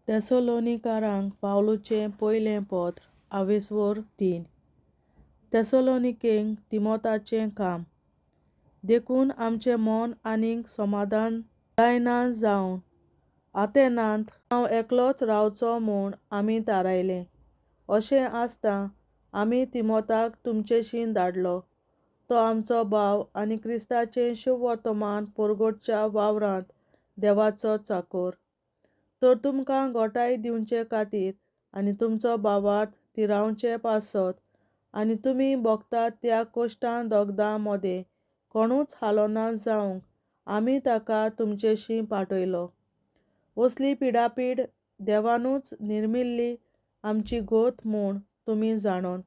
तेसोलोनिकारांक पावलुचें पयलें पत्र 3 तेसोलोनिकेंक तिमोथाचें काम. देखून आमचें मन आनीक समाधान जायना जावन आतेनांत हांव एकलोच रावचो म्हूण आमी थारायलें. अशें आसता आमी तिमोथाक तुमचेशीं धाडलो. तो आमचो भाव आनी क्रिस्ताचें शुभ वर्तमान परगटच्या वावरांत देवाचो चाकर. तर तुमकां घोटाय दिवचे खातीर आनी तुमचो भावार्थ तिरावचें पासत आनी तुमी भोगतात त्या कश्टां दोगदां मदें कोणूच हालोना जावंक आमी ताका तुमचेशीं पाठयलो. असली पिडापीड देवानूच निर्मिल्ली आमची घोत म्हूण तुमी जाणोत.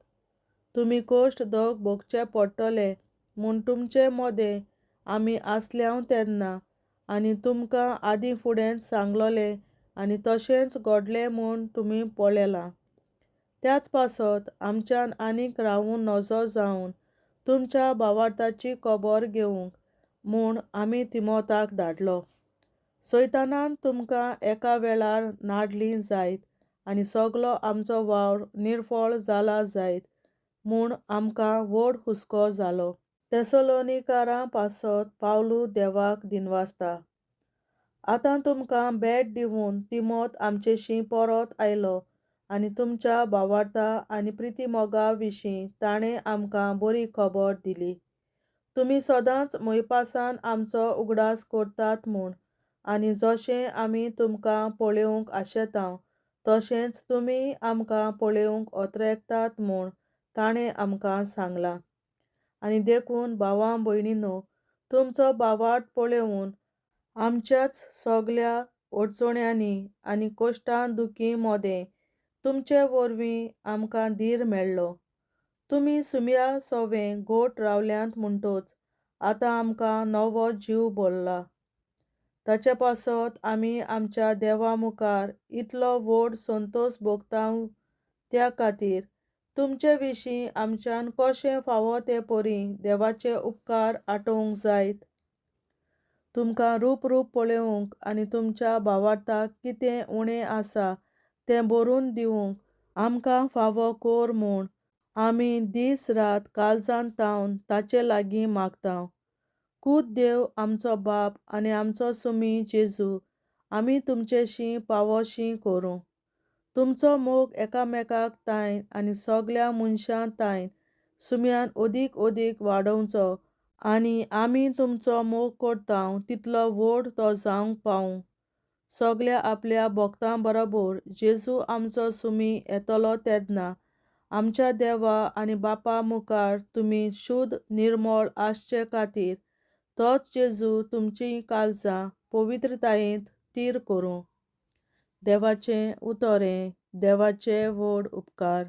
तुमी कश्ट दोग भोगचे पडटले म्हूण तुमचे मदें आमी आसल्याव तेन्ना आनी तुमकां आदीं फुडेंच सांगलोलें आनी तशेंच घडलें म्हूण तुमी पळयलां. त्याच पासत आमच्यान आनीक रावूं नजो जावन तुमच्या भावार्थाची खबर घेवंक म्हूण आमी तिमोथाक धाडलो. सैतानान तुमकां एका वेळार नाडलीं जायत आनी सगलो आमचो वावर निर्फळ जाला जायत म्हूण आमकां व्हड हुस्को जालो. तेसोलोनिकारां पासत पावलू देवाक दिनवासता. आतां तुमकां भेट दिवून तिमोथ आमचेशीं परत आयलो आनी तुमच्या भावार्था आनी प्रितीमोगा विशीं ताणें आमकां बरी खबर दिली. तुमी सदांच मोयपासान आमचो उगडास करतात म्हूण आनी जशें आमी तुमकां पळोवंक आशेतांव तशेंच तुमीय आमकां पळोवंक ओत्रेकतात म्हूण ताणें आमकां सांगलां. आनी देखून भावां भयणींनो, तुमचो भावार्थ पळोवन आमच्याच सगल्या अडचण्यांनी आनी कश्टां दुखी मदें तुमचे वरवीं आमकां धीर मेळ्ळो. तुमी सुम्या सोवें घोट रावल्यांत म्हणटच आतां आमकां नवो जीव भरला. ताचे पासत आमी आमच्या देवा मुखार इतलो व्हड संतोश भोगतांव त्या खातीर तुमचे विशीं आमच्यान कशें फावो ते परी देवाचे उपकार आठोवंक जायत. तुमकां रूप पळोवंक आनी तुमच्या भावार्थाक कितें उणें आसा तें भरून दिवंक आमकां फावो कर म्हूण आमी दीस रात काळजांत तावन ताचे लागीं मागतांव. खुद देव आमचो बाप आनी आमचो सुमी जेजू आमी तुमचेशीं फावोशीं करूं. तुमचो मोग एकामेकाक तायन आनी सगल्या मनशां तायन सुम्यान अदीक वाडोवचो आनी आमी तुमचो मोग करतांव तितलो व्हड तो जावंक पावूं. सगल्या आपल्या भोगतां बरोबर जेजू आमचो सुमी येतलो तेन्ना आमच्या देवा आनी बापा मुखार तुमी शुद्ध निर्मळ आसचे खातीर तोच जेजू तुमचीं काळजां पवित्रतायेंत थीर करूं. देवाचें उतोरें. देवाचे व्हड उपकार.